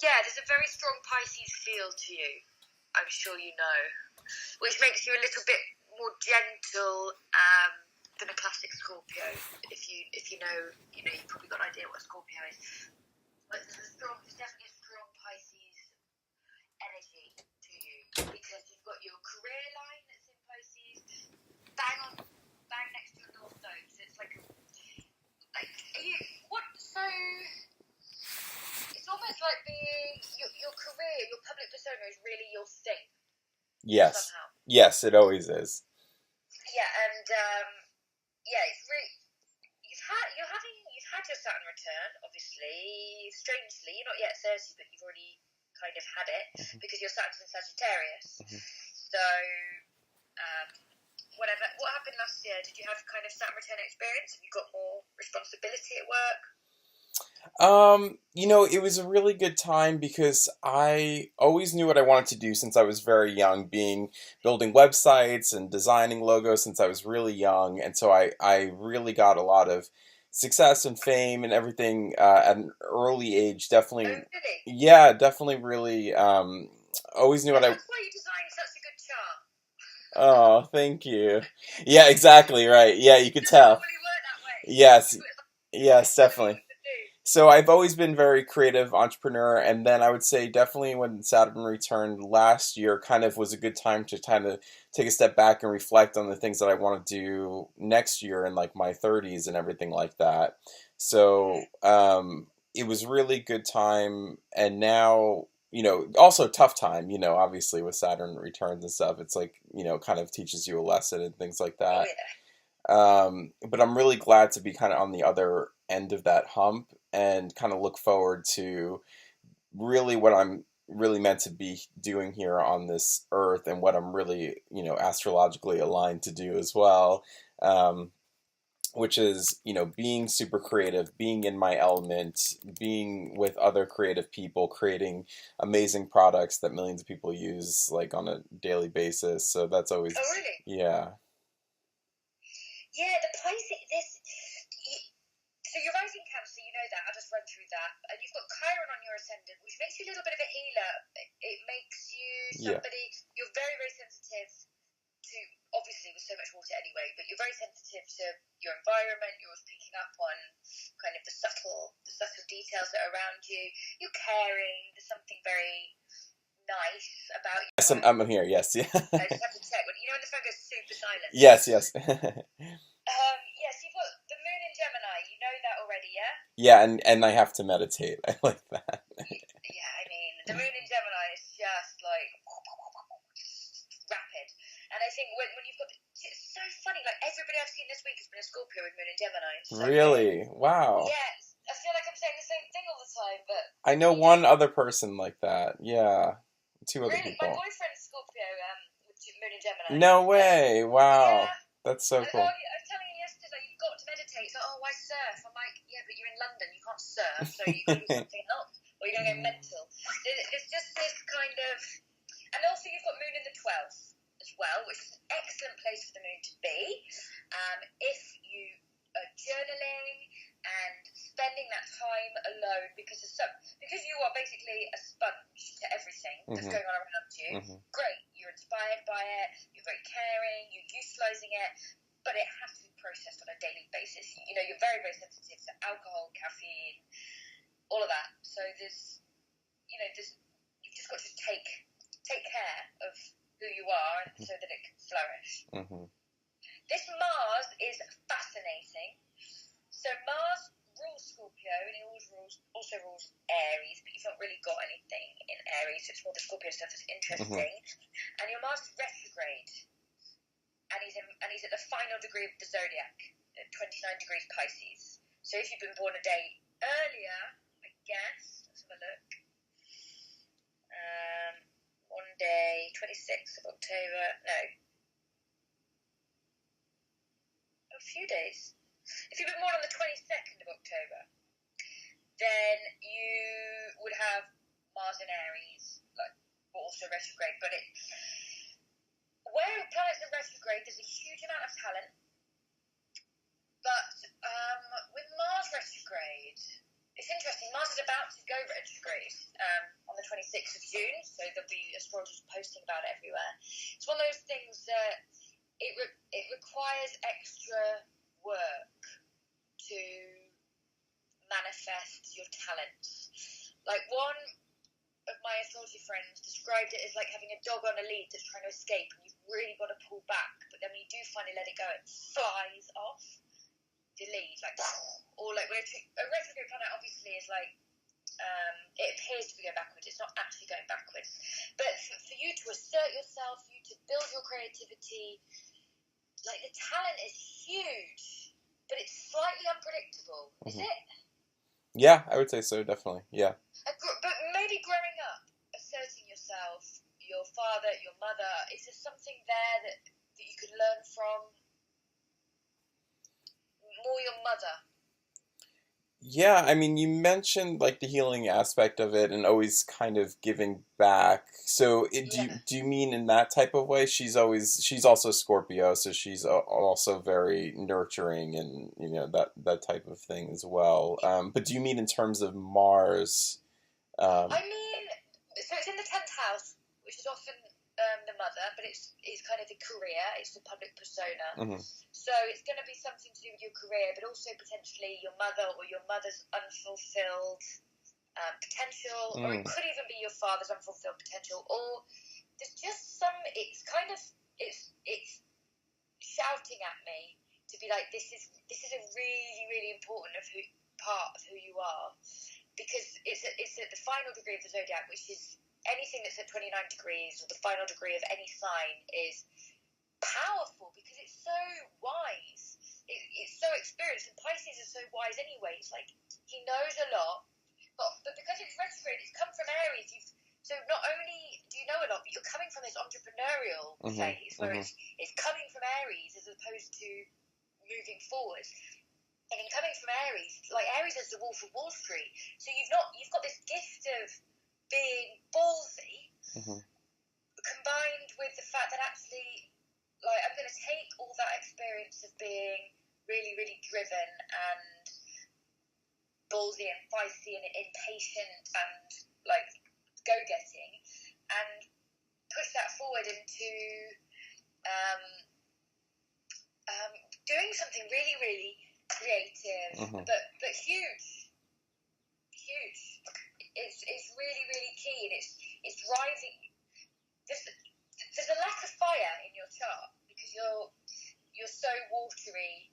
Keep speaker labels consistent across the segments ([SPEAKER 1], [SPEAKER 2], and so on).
[SPEAKER 1] Yeah, there's a very strong Pisces feel to you. I'm sure you know, which makes you a little bit more gentle than a classic Scorpio. If you know, you've probably got an idea what a Scorpio is. But there's definitely a strong Pisces energy to you because you've got your career line that's in Pisces, bang next to your North Node. So it's like so it's almost like being your career, your public persona is really your thing.
[SPEAKER 2] Yes.
[SPEAKER 1] Somehow.
[SPEAKER 2] Yes, it always is.
[SPEAKER 1] Yeah, and it's really you've had your Saturn return, obviously. Strangely, you're not yet 30, but you've already kind of had it because your Saturn's in Sagittarius. So, what happened last year? Did you have kind of Saturn return experience? Have you got more responsibility at work?
[SPEAKER 2] It was a really good time because I always knew what I wanted to do since I was very young, building websites and designing logos since I was really young. And so I really got a lot of success and fame and everything at an early age. Definitely.
[SPEAKER 1] Oh, really?
[SPEAKER 2] Yeah, definitely really, always knew what I...
[SPEAKER 1] That's why you designed such a good chart.
[SPEAKER 2] Oh, thank you. Yeah, exactly, right. Yeah, you could tell.
[SPEAKER 1] Normally work that way.
[SPEAKER 2] Yes. Yes, definitely. So I've always been very creative entrepreneur, and then I would say definitely when Saturn returned last year kind of was a good time to kind of take a step back and reflect on the things that I want to do next year in like my 30s and everything like that. So it was really good time, and now, also tough time, obviously with Saturn returns and stuff. It's like, kind of teaches you a lesson and things like that.
[SPEAKER 1] Oh, yeah.
[SPEAKER 2] But I'm really glad to be kind of on the other end of that hump and kind of look forward to really what I'm really meant to be doing here on this earth and what I'm really, astrologically aligned to do as well. Which is, being super creative, being in my element, being with other creative people, creating amazing products that millions of people use like on a daily basis. So that's always...
[SPEAKER 1] Oh, really?
[SPEAKER 2] Yeah.
[SPEAKER 1] Yeah, the Pisces, so you're rising Cancer, you know that, I'll just run through that. And you've got Chiron on your ascendant, which makes you a little bit of a healer. It makes you somebody, you're very, very sensitive to, obviously with so much water anyway, but you're very sensitive to your environment. You're always picking up on kind of the subtle details that are around you. You're caring. There's something very nice about you.
[SPEAKER 2] Yes, I'm here. Yes, yeah.
[SPEAKER 1] I just have to check when the phone goes super silent.
[SPEAKER 2] Yes.
[SPEAKER 1] Yes, you've got the moon in Gemini. You know that already, yeah?
[SPEAKER 2] Yeah, and I have to meditate. I like that.
[SPEAKER 1] Yeah, I mean, the moon in Gemini is just like rapid. And I think when you've got it's so funny, like everybody I've seen this week has been a Scorpio with moon in Gemini. So
[SPEAKER 2] really? Wow.
[SPEAKER 1] Yes. I feel like I'm saying the same thing all the time, but
[SPEAKER 2] I know one other person like that. Yeah. Two other
[SPEAKER 1] really?
[SPEAKER 2] people.
[SPEAKER 1] My boyfriend's Scorpio with moon in Gemini.
[SPEAKER 2] No way. Wow.
[SPEAKER 1] Yeah.
[SPEAKER 2] That's so cool.
[SPEAKER 1] I was telling him yesterday, you've got to meditate. He's like, oh, why surf? I'm like, yeah, but you're in London, you can't surf, so you've got to do something else, or you're going to go mental. There's just this kind of... And also you've got moon in the 12th as well, which is an excellent place for the moon to be. If you are journaling and spending that time alone, because you are basically a sponge to everything that's going on around you. Great, you're inspired by it, you're very caring, you're utilising it, but it has to be processed on a daily basis. You're very, very sensitive to alcohol, caffeine, all of that. So you've just got to take care of who you are so that it can flourish. This Mars is fascinating. So Mars rules Scorpio, and he also rules Aries, but you've not really got anything in Aries, so it's more the Scorpio stuff that's interesting. And your Mars is retrograde, and he's at the final degree of the zodiac, at 29 degrees Pisces. So if you've been born a day earlier, I guess, let's have a look. One day, 26th of October, no. A few days. If you've been born on the 22nd of October, then you would have Mars in Aries, but also retrograde. But where planets are retrograde, there's a huge amount of talent. But with Mars retrograde, it's interesting. Mars is about to go retrograde on the 26th of June, so there'll be astrologers posting about it everywhere. It's one of those things that it requires extra work to manifest your talents. Like one of my astrology friends described it as like having a dog on a lead that's trying to escape, and you've really got to pull back, but then when you do finally let it go, it flies off the lead, like, or like a retrograde planet obviously is like, it appears to be going backwards, it's not actually going backwards, but for you to assert yourself, for you to build your creativity, like the talent is huge, but it's slightly unpredictable, is it?
[SPEAKER 2] Yeah, I would say so, definitely. Yeah.
[SPEAKER 1] But maybe growing up, asserting yourself, your father, your mother, is there something there that you could learn from? More your mother.
[SPEAKER 2] Yeah, I mean, you mentioned like the healing aspect of it and always kind of giving back. So, do you mean in that type of way? She's also Scorpio, so she's also very nurturing and that type of thing as well. But do you mean in terms of Mars?
[SPEAKER 1] I mean, so it's in the 10th house, which is often the mother, but it's kind of the career, it's the public persona.
[SPEAKER 2] Mm-hmm.
[SPEAKER 1] So it's going to be something to do with your career, but also potentially your mother or your mother's unfulfilled potential, or it could even be your father's unfulfilled potential, or there's just it's shouting at me to be like, this is a really, really important part of who you are, because it's at the final degree of the zodiac, which is anything that's at 29 degrees, or the final degree of any sign is powerful because it's so wise. It's so experienced, and Pisces is so wise anyway. It's like he knows a lot, but because it's retrograde, it's come from Aries. So not only do you know a lot, but you're coming from this entrepreneurial phase where it's coming from Aries as opposed to moving forward. And in coming from Aries, like Aries is the Wolf of Wall Street, so you've got this gift of being ballsy, combined with the fact that actually, like, I'm going to take all that experience of being really, really driven and ballsy and feisty and impatient and like go-getting, and push that forward into doing something really, really creative, but huge. It's really, really key, and it's driving. There's a lack of fire in your chart because you're so watery.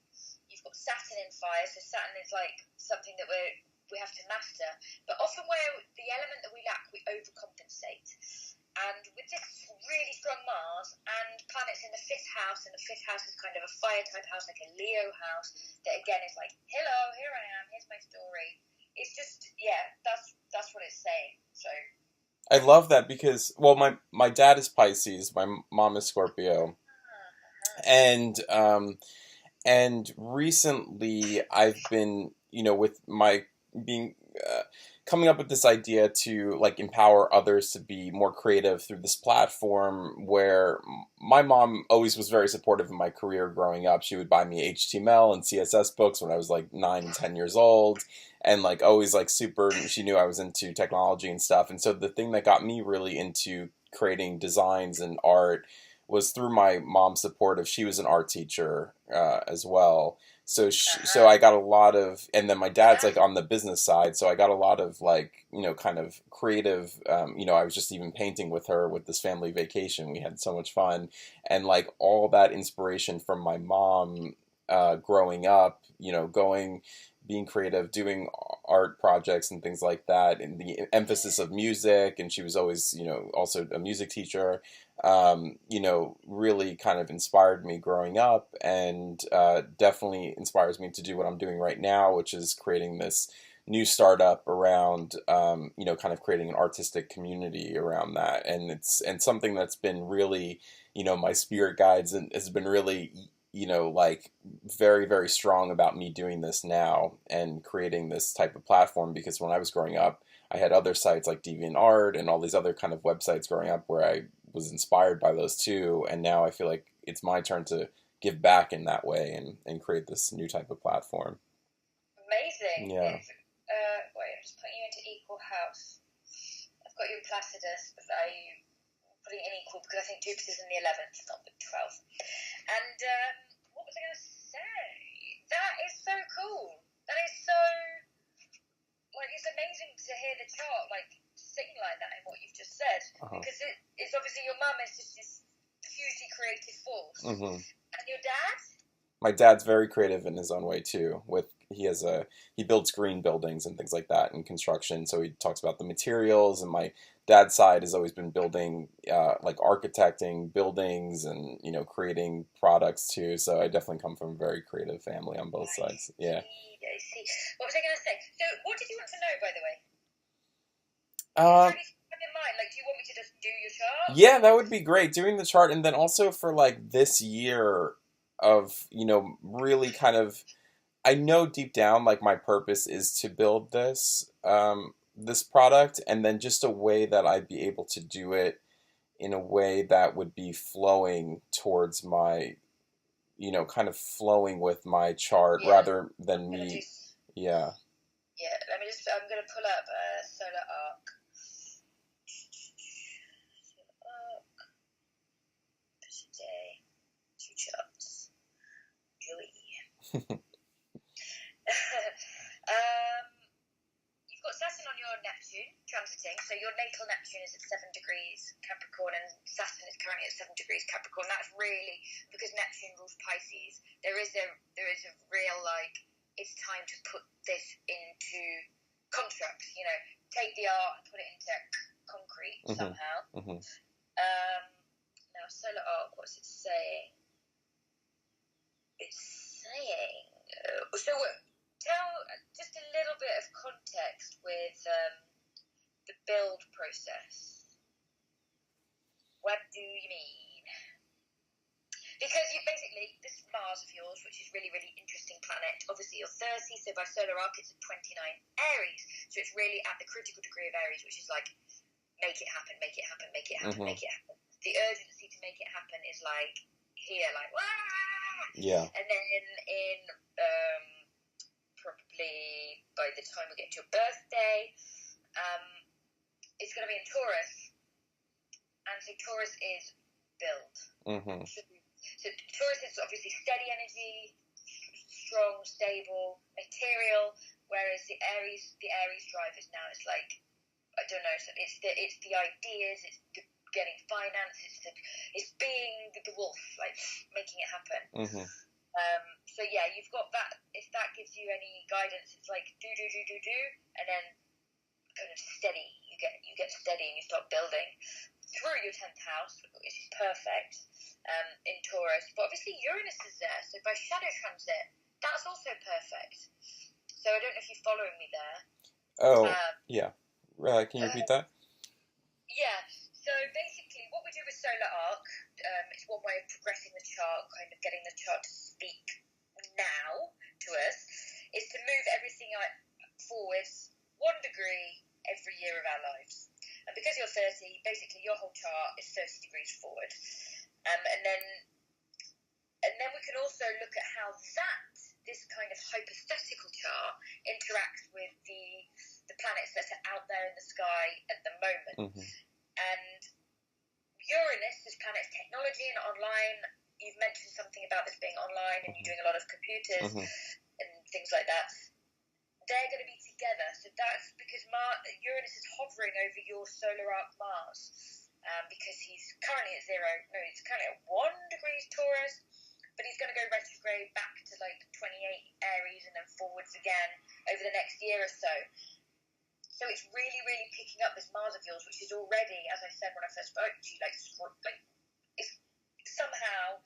[SPEAKER 1] You've got Saturn in fire, so Saturn is like something that we have to master. But often where the element that we lack, we overcompensate. And with this really strong Mars and planets in the 5th house, and the 5th house is kind of a fire type house, like a Leo house, that again is like, hello, here I am, here's my story. It's just, that's what it's saying. So
[SPEAKER 2] I love that because, well, my dad is Pisces, my mom is Scorpio, and recently I've been, with my being coming up with this idea to like empower others to be more creative through this platform, where my mom always was very supportive of my career growing up. She would buy me HTML and CSS books when I was like 9 and 10 years old, and like always like she knew I was into technology and stuff. And so the thing that got me really into creating designs and art was through my mom's support. She was an art teacher as well. So so I got a lot of, and then my dad's like on the business side, so I got a lot of like, kind of creative, I was just even painting with her with this family vacation. We had so much fun, and like all that inspiration from my mom growing up, being creative, doing art projects and things like that, and the emphasis of music, and she was always, also a music teacher, really kind of inspired me growing up, and definitely inspires me to do what I'm doing right now, which is creating this new startup around, kind of creating an artistic community around that. And it's something that's been really, my spirit guides and has been really, like very, very strong about me doing this now and creating this type of platform, because when I was growing up, I had other sites like DeviantArt and all these other kind of websites growing up where I was inspired by those too. And now I feel like it's my turn to give back in that way and create this new type of platform.
[SPEAKER 1] Amazing.
[SPEAKER 2] Yeah.
[SPEAKER 1] just putting you into equal house. I've got you in Placidus, but I'm putting it in equal because I think Jupiter's in the 11th, not the 12th. And what was I going to say? That is so cool. That is so, like, it's amazing to hear the chart, like, sing like that in what you've just said. Because it's obviously your mum is just this hugely creative force. And your dad?
[SPEAKER 2] My dad's very creative in his own way too. He builds green buildings and things like that in construction. So he talks about the materials. And my dad's side has always been building, like architecting buildings and creating products too. So I definitely come from a very creative family on both sides. Yeah.
[SPEAKER 1] I see. What was I going to say? So what did you want to know, by the way? In mind? Like, do you want me to just do your chart?
[SPEAKER 2] Yeah, that would be great. Doing the chart, and then also for like this year of really kind of, I know deep down like my purpose is to build this this product, and then just a way that I'd be able to do it in a way that would be flowing towards my kind of flowing with my chart rather than me. Yeah.
[SPEAKER 1] Yeah, I'm going to pull up Solar Arc. Today, 2 charts. Joey. You've got Saturn on your Neptune transiting, so your natal Neptune is at 7 degrees Capricorn, and Saturn is currently at 7 degrees Capricorn. That's really because Neptune rules Pisces. There is a real it's time to put this into constructs. Take the art and put it into concrete somehow. Now Solar Arc, what's it saying? It's saying tell just a little bit of context with the build process. What do you mean? Because you basically, this Mars of yours, which is really, really interesting planet, obviously you're 30, so by Solar Arc it's at 29 Aries. So it's really at the critical degree of Aries, which is like, make it happen, make it happen, make it happen, make it happen. The urgency to make it happen is like here, like, wah!
[SPEAKER 2] Yeah.
[SPEAKER 1] And then in probably by the time we get to your birthday, it's going to be in Taurus, and so Taurus is build. So Taurus is obviously steady energy, strong, stable, material, whereas the Aries drive is now, it's like, I don't know, so it's the ideas, it's the getting finance, it's being the wolf, like making it happen. So yeah, you've got that. If that gives you any guidance, it's like do, and then kind of steady. You get steady and you start building through your 10th house, which is perfect in Taurus. But obviously Uranus is there, so by shadow transit, that's also perfect. So I don't know if you're following me there.
[SPEAKER 2] Oh, yeah. Can you repeat that?
[SPEAKER 1] Yeah. So basically, what we do with Solar Arc, it's one way of progressing the chart, kind of getting the chart to speak now to us, is to move everything forwards 1 degree every year of our lives. And because you're 30, basically your whole chart is 30 degrees forward. And then we can also look at how this kind of hypothetical chart interacts with the planets that are out there in the sky at the moment. And Uranus, this planet's technology and online. You've mentioned something about this being online, and you're doing a lot of computers and things like that. They're going to be together, so that's because Uranus is hovering over your Solar Arc Mars, because he's currently at 0. No, he's currently at 1 degrees Taurus, but he's going to go retrograde back to like 28 Aries and then forwards again over the next year or so. So it's really, really picking up this Mars of yours, which is already, as I said when I first spoke to you, like it's somehow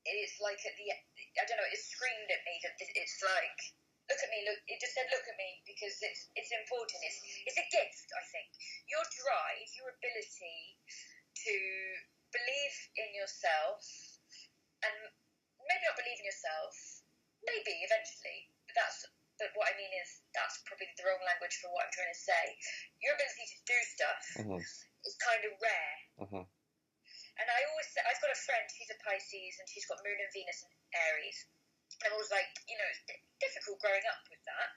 [SPEAKER 1] it's like at the, I don't know, it screamed at me that it's like, look at me, look. It just said, look at me, because it's important. It's a gift, I think. Your drive, your ability to believe in yourself, and maybe not believe in yourself, maybe eventually, but what I mean is that's probably the wrong language for what I'm trying to say. Your ability to do stuff is kind of rare. And I always say, I've got a friend, she's a Pisces, and she's got Moon and Venus in Aries. And I was like, it's difficult growing up with that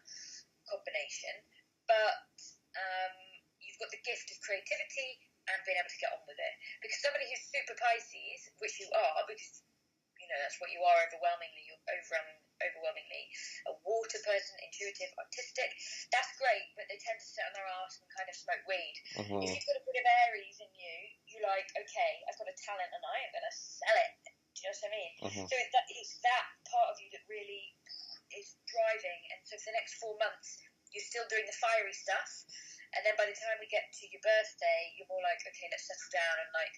[SPEAKER 1] combination. but you've got the gift of creativity and being able to get on with it. Because somebody who's super Pisces, which you are, because that's what you are overwhelmingly. You're overwhelmingly a water person, intuitive, artistic. That's great, but they tend to sit on their arse and kind of smoke weed.
[SPEAKER 2] Mm-hmm.
[SPEAKER 1] If you've got a bit of Aries in you, you're like, okay, I've got a talent and I am going to sell it. Do you know what I mean?
[SPEAKER 2] Mm-hmm.
[SPEAKER 1] So it's that part of you that really is driving. And so for the next 4 months, you're still doing the fiery stuff. And then by the time we get to your birthday, you're more like, okay, let's settle down and like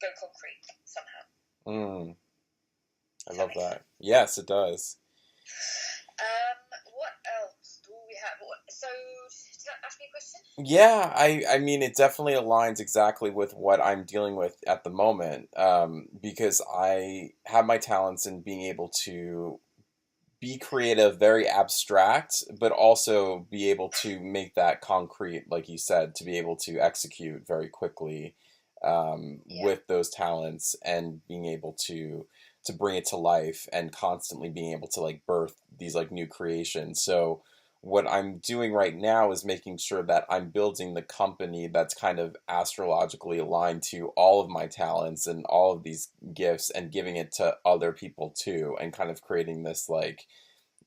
[SPEAKER 1] go concrete somehow.
[SPEAKER 2] I love that. Yes, it does.
[SPEAKER 1] What else do we have? So, did I ask me a question?
[SPEAKER 2] Yeah, I mean, it definitely aligns exactly with what I'm dealing with at the moment, because I have my talents in being able to be creative, very abstract, but also be able to make that concrete, like you said, to be able to execute very quickly, with those talents and being able to bring it to life and constantly being able to like birth these like new creations. So what I'm doing right now is making sure that I'm building the company that's kind of astrologically aligned to all of my talents and all of these gifts and giving it to other people too, and kind of creating this like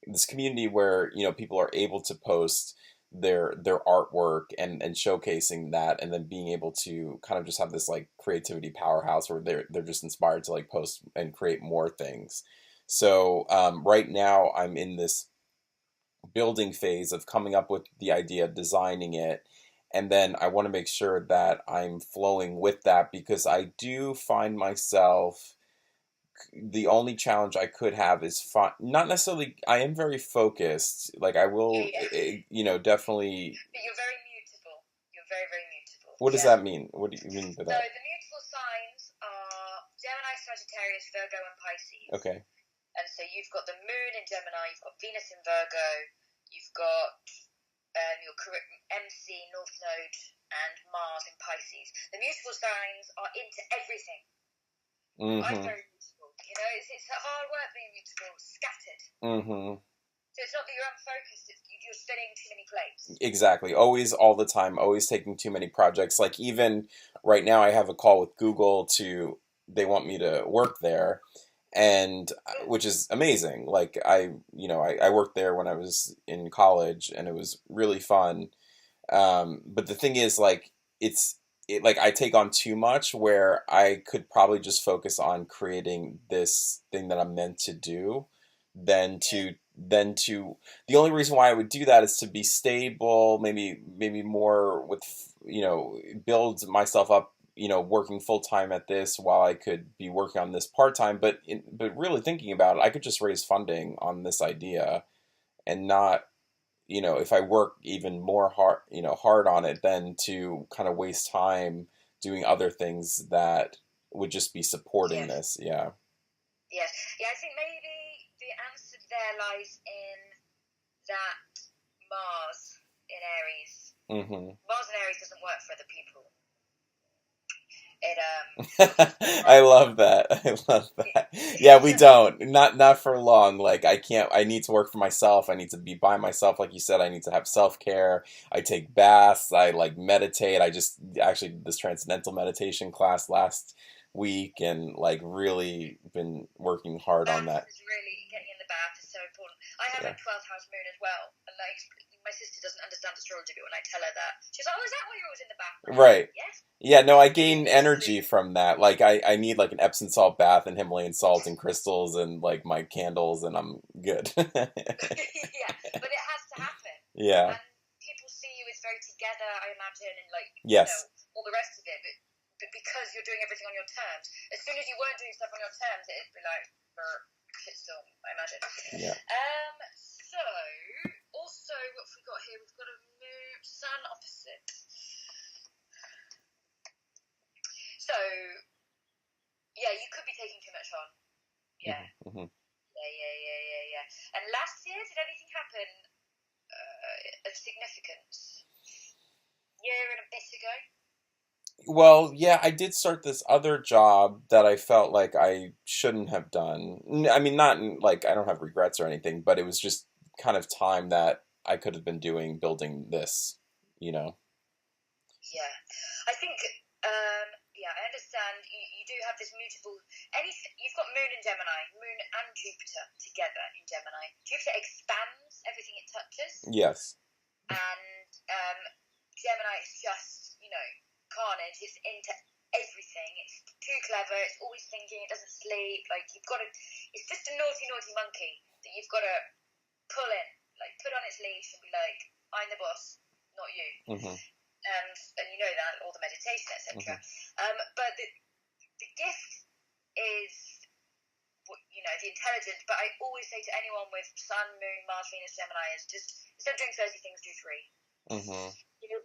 [SPEAKER 2] this community where people are able to post their artwork and showcasing that, and then being able to kind of just have this like creativity powerhouse where they're just inspired to like post and create more things. So right now I'm in this building phase of coming up with the idea, designing it, and then I want to make sure that I'm flowing with that, because I do find myself, the only challenge I could have is not necessarily, I am very focused, like I will definitely.
[SPEAKER 1] But you're very mutable. You're very, very mutable.
[SPEAKER 2] What does that mean? What do you mean by
[SPEAKER 1] So
[SPEAKER 2] that?
[SPEAKER 1] the mutable signs are Gemini, Sagittarius, Virgo, and Pisces.
[SPEAKER 2] Okay.
[SPEAKER 1] And so you've got the moon in Gemini, you've got Venus in Virgo, you've got your MC, North Node, and Mars in Pisces. The mutable signs are into everything.
[SPEAKER 2] Mm-hmm.
[SPEAKER 1] I'm very mutable. It's hard work being mutable, scattered.
[SPEAKER 2] Mm-hmm.
[SPEAKER 1] So it's not that you're unfocused, you're spinning too many plates.
[SPEAKER 2] Exactly. Always, all the time, always taking too many projects. Like even right now I have a call with Google they want me to work there, and which is amazing. Like I worked there when I was in college and it was really fun. But the thing is, like, like I take on too much where I could probably just focus on creating this thing that I'm meant to do than to the only reason why I would do that is to be stable, maybe more with, build myself up, working full time at this while I could be working on this part time. But really thinking about it, I could just raise funding on this idea and not, if I work even more hard on it, then to kind of waste time doing other things that would just be supporting this. Yeah.
[SPEAKER 1] Yes. Yeah, I think maybe the answer there lies in that Mars in Aries.
[SPEAKER 2] Mm-hmm.
[SPEAKER 1] Mars in Aries doesn't work for other people.
[SPEAKER 2] I love that. Yeah, we don't. Not for long. Like I need to work for myself. I need to be by myself. Like you said, I need to have self-care. I take baths. I like meditate. I just actually did this transcendental meditation class last week and like really been working hard on that.
[SPEAKER 1] Is really getting in the bath is so important. I have a 12th house moon as well, and like my sister doesn't understand astrology, but when I tell her that, she's like, "Oh, is that why you're always in the bath?" Like,
[SPEAKER 2] right.
[SPEAKER 1] Yes.
[SPEAKER 2] Yeah, no, I gain energy from that. Like I need like an Epsom salt bath and Himalayan salt and crystals and like my candles, and I'm good.
[SPEAKER 1] Yeah, but it has to happen.
[SPEAKER 2] Yeah.
[SPEAKER 1] And people see you as very together, I imagine, and like all the rest of it, but because you're doing everything on your terms. As soon as you weren't doing stuff on your terms, it'd be like shitstorm, I imagine.
[SPEAKER 2] Yeah.
[SPEAKER 1] So also what have we got here? We've got a moon sun opposite. So yeah, you could be taking too much on. Yeah.
[SPEAKER 2] Mm-hmm.
[SPEAKER 1] Yeah. And last year, did anything happen of significance? Year and a bit ago?
[SPEAKER 2] Well, yeah, I did start this other job that I felt like I shouldn't have done. I mean, not like I don't have regrets or anything, but it was just kind of time that I could have been doing building this, you know.
[SPEAKER 1] Yeah, I think. Yeah, I understand. You do have this mutable. You've got Moon and Gemini, Moon and Jupiter together in Gemini. Jupiter expands everything it touches,
[SPEAKER 2] Yes.
[SPEAKER 1] and Gemini is just carnage. It's into everything. It's too clever. It's always thinking. It doesn't sleep. Like you've got to. It's just a naughty monkey that you've got to pull in, like put on its leash and be like, "I'm the boss, not you."
[SPEAKER 2] Mm-hmm.
[SPEAKER 1] And you know that, all the meditation, etc.
[SPEAKER 2] Mm-hmm.
[SPEAKER 1] But the gift is, the intelligence. But I always say to anyone with Sun, Moon, Mars, Venus, Gemini is just, instead of doing 30 things, do 3.
[SPEAKER 2] Mm-hmm.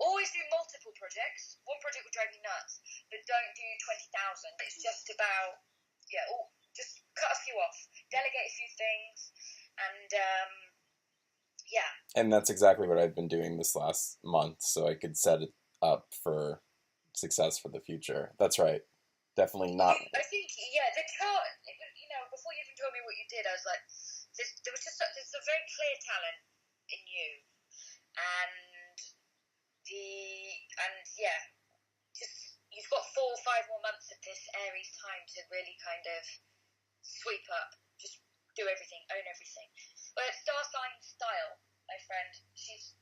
[SPEAKER 1] Always do multiple projects. One project will drive you nuts, but don't do 20,000. It's just about, just cut a few off, delegate a few things, and
[SPEAKER 2] And that's exactly what I've been doing this last month, so I could set it up for success for the future. That's right. Definitely not.
[SPEAKER 1] I think, the chart, before you even told me what you did, I was like, there's a very clear talent in you. Just, you've got 4 or 5 more months of this Aries time to really kind of sweep up, just do everything, own everything. But star sign style, my friend, she's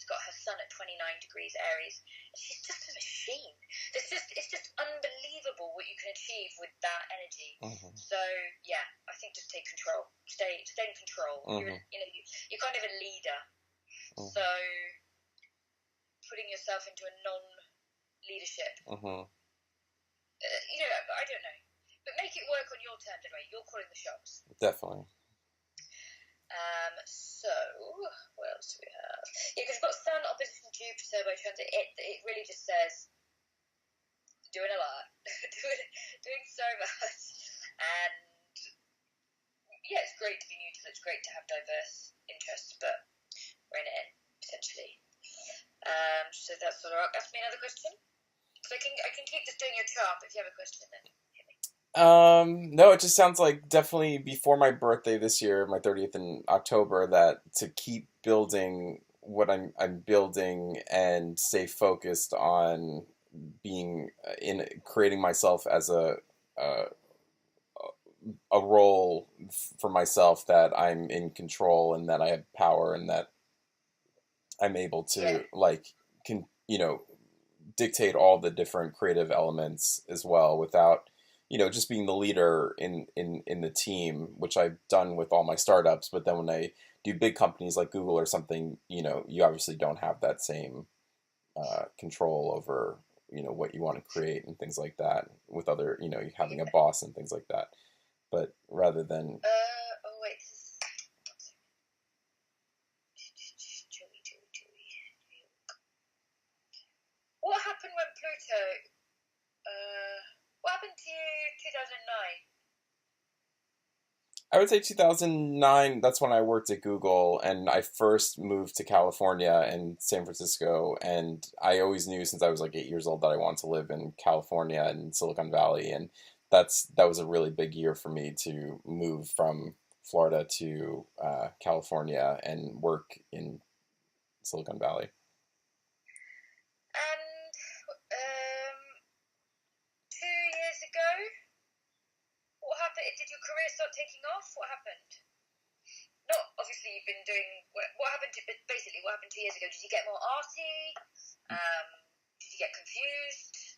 [SPEAKER 1] got her sun at 29 degrees Aries. She's just a machine. It's just unbelievable what you can achieve with that energy.
[SPEAKER 2] Mm-hmm.
[SPEAKER 1] So I think just take control. Stay in control.
[SPEAKER 2] Mm-hmm.
[SPEAKER 1] You're kind of a leader. Mm-hmm. So putting yourself into a non-leadership.
[SPEAKER 2] Mm-hmm.
[SPEAKER 1] I don't know. But make it work on your terms, anyway. You're calling the shots.
[SPEAKER 2] Definitely.
[SPEAKER 1] So, what else do we have? Yeah, because we've got Sun opposition Jupiter by transit. It really just says, doing a lot. doing so much. And, it's great to be neutral. It's great to have diverse interests, but rein it in, potentially. So that's sort of... Ask me another question? So I can keep just doing your chart, but if you have a question, then hit me.
[SPEAKER 2] No, it just sounds like definitely before my birthday this year, my 30th in October, that to keep building what I'm building and stay focused on being in creating myself as a role for myself, that I'm in control and that I have power and that I'm able to dictate all the different creative elements as well without just being the leader in the team, which I've done with all my startups. But then when I do big companies like Google or something, you obviously don't have that same control over, what you want to create and things like that with other, having a boss and things like that. But rather than...
[SPEAKER 1] What happened when Pluto... what happened to you 2009?
[SPEAKER 2] I would say 2009, that's when I worked at Google, and I first moved to California and San Francisco, and I always knew since I was like 8 years old that I wanted to live in California and Silicon Valley, and that was a really big year for me to move from Florida to California and work in Silicon Valley.
[SPEAKER 1] And 2 years ago, what happened? Did your career start taking off? What happened? Not obviously you've been doing. What happened? Basically, what happened 2 years ago? Did you get more arty? Did you get confused?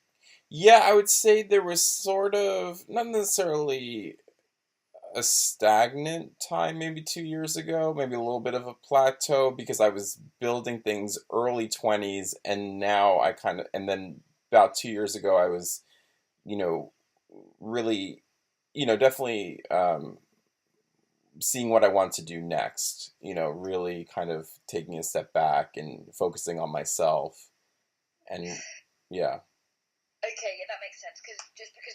[SPEAKER 2] Yeah, I would say there was sort of not necessarily a stagnant time maybe 2 years ago, maybe a little bit of a plateau because I was building things early 20s, and now and then about 2 years ago I was, really, definitely seeing what I want to do next, really kind of taking a step back and focusing on myself. And yeah.
[SPEAKER 1] Okay, yeah, that makes sense. Because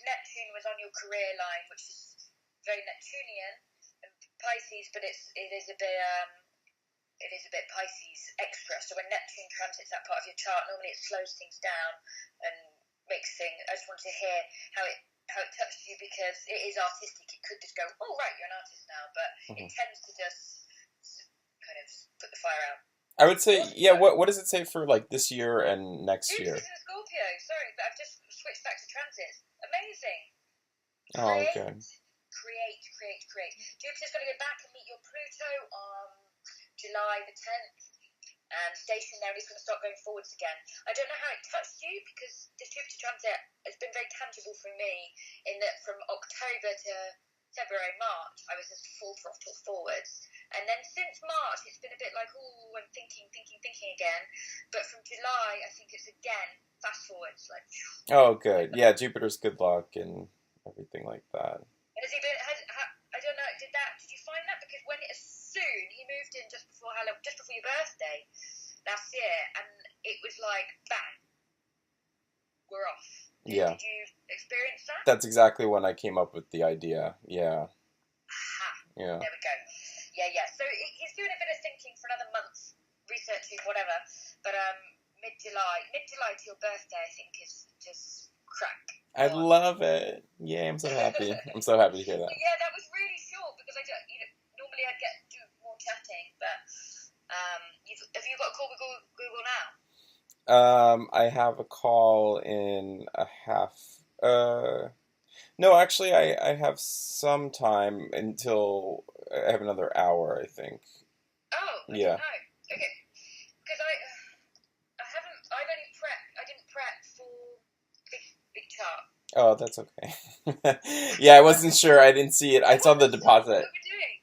[SPEAKER 1] Neptune was on your career line, which is very Neptunian and Pisces, but it is a bit Pisces extra. So when Neptune transits that part of your chart, normally it slows things down and makes things. I just wanted to hear how it touched you, because it is artistic. It could just go, oh right, you're an artist now, but it tends to just kind of put the fire out.
[SPEAKER 2] I would say,
[SPEAKER 1] Yours is
[SPEAKER 2] yeah. What does it say for like this year and next
[SPEAKER 1] Jupiter's
[SPEAKER 2] year?
[SPEAKER 1] in Scorpio. Sorry, but I've just switched back to transits. Amazing.
[SPEAKER 2] Oh,
[SPEAKER 1] Create,
[SPEAKER 2] okay.
[SPEAKER 1] create. Jupiter's going to go back and meet your Pluto on July the 10th. And stationary is going to start going forwards again. I don't know how it touched you because the Jupiter transit has been very tangible for me in that from October to February, March, I was just full throttle forwards. And then since March, it's been a bit like, oh, I'm thinking again. But from July, I think it's again fast forwards. Like,
[SPEAKER 2] Oh, good. Yeah, Jupiter's good luck and everything like that.
[SPEAKER 1] has he been? I don't know. Did you find that? Because when as soon he moved in just before Halloween, just before your birthday last year, and it was like bang, we're off.
[SPEAKER 2] Yeah.
[SPEAKER 1] Did you experience that?
[SPEAKER 2] That's exactly when I came up with the idea. Yeah.
[SPEAKER 1] Aha.
[SPEAKER 2] Yeah.
[SPEAKER 1] There we go. Yeah. So he's doing a bit of thinking for another month, researching whatever. But mid-July to your birthday, I think is just crack.
[SPEAKER 2] I love it. Yeah, I'm so happy. I'm so happy to hear that.
[SPEAKER 1] Yeah, that was really short because I don't. Normally I'd do more chatting, but have you got a call with Google now?
[SPEAKER 2] I have a call in a half. No, actually, I have some time until I have another hour, I think.
[SPEAKER 1] Oh, I
[SPEAKER 2] Yeah.
[SPEAKER 1] didn't know. Okay, because I've only prepped. I didn't prep for big chart.
[SPEAKER 2] Oh, that's okay. Yeah, I wasn't sure. I didn't see it. I saw the deposit.
[SPEAKER 1] What are we doing?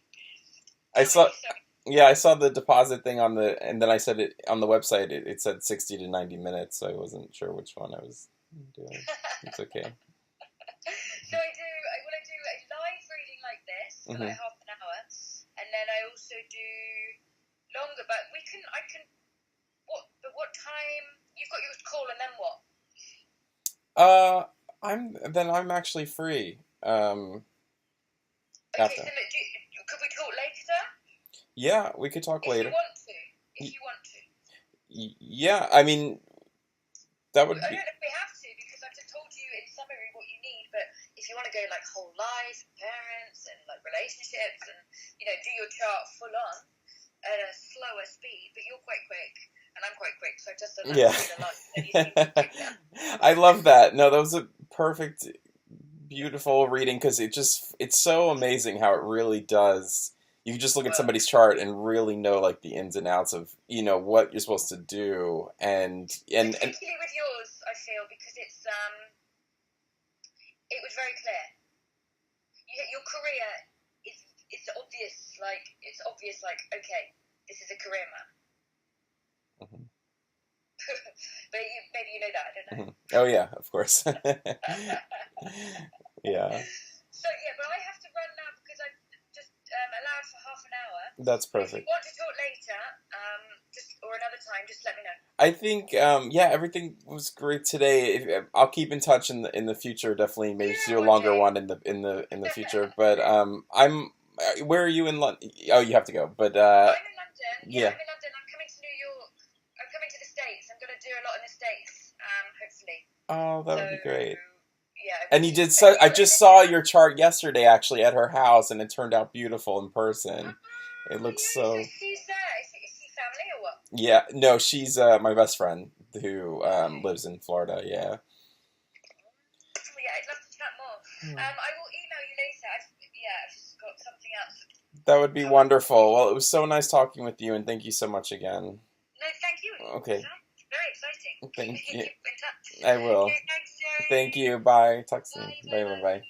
[SPEAKER 2] I saw.
[SPEAKER 1] Sorry.
[SPEAKER 2] Yeah, I saw the deposit thing on the, and then I said it on the website. It said 60 to 90 minutes, so I wasn't sure which one I was doing. It's okay.
[SPEAKER 1] So I do a live reading like this for like half an hour, and then I also do longer. But I can. What time? You've got your call, and then what?
[SPEAKER 2] I'm actually free.
[SPEAKER 1] Okay,
[SPEAKER 2] After.
[SPEAKER 1] so could we talk later?
[SPEAKER 2] Yeah, we could talk later.
[SPEAKER 1] If you want to.
[SPEAKER 2] Yeah, I mean, that would
[SPEAKER 1] I
[SPEAKER 2] be.
[SPEAKER 1] don't know if we have to because I've just told you in summary what you need. But if you want to go like whole life, parents, and like relationships, and do your chart full on at a slower speed, but you're quite quick. And I'm quite quick, so I've just done that.
[SPEAKER 2] Yeah. I love that. No, that was a perfect, beautiful reading because it's so amazing how it really does. You just look at somebody's chart and really know like the ins and outs of what you're supposed to do, and
[SPEAKER 1] particularly with yours, I feel because it was very clear. Your career it's obvious. It's obvious. Like okay, this is a career map.
[SPEAKER 2] Mm-hmm.
[SPEAKER 1] But maybe you know that, I don't know.
[SPEAKER 2] Mm-hmm. Oh yeah, of course. Yeah.
[SPEAKER 1] So yeah, but I have to run now because I've just allowed for half an hour.
[SPEAKER 2] That's perfect.
[SPEAKER 1] If you want to talk later, or another time, just let me know.
[SPEAKER 2] I think everything was great today. I'll keep in touch in the future. Definitely, maybe do a longer one in the future. But where are you in London? Oh, you have to go. But
[SPEAKER 1] I'm in London. Yeah, I'm in London. I'm coming to New York. I'm coming to the States. I'm going to do a lot in the States. Hopefully.
[SPEAKER 2] Oh, that would be great.
[SPEAKER 1] Yeah.
[SPEAKER 2] And you did so. I just saw your chart yesterday, actually, at her house, and it turned out beautiful in person. It looks so.
[SPEAKER 1] So she's there. Is she family or what?
[SPEAKER 2] Yeah, no, she's my best friend who lives in Florida. Yeah.
[SPEAKER 1] Yeah, I'd love to chat more. I will email you later. I've just got something else.
[SPEAKER 2] That would be wonderful. Well, it was so nice talking with you, and thank you so much again.
[SPEAKER 1] No, thank you.
[SPEAKER 2] Okay.
[SPEAKER 1] Very exciting.
[SPEAKER 2] Thank you.
[SPEAKER 1] Keep in touch.
[SPEAKER 2] I will.
[SPEAKER 1] Okay, thanks, Jerry.
[SPEAKER 2] Thank you. Bye. Talk soon. Bye. Bye.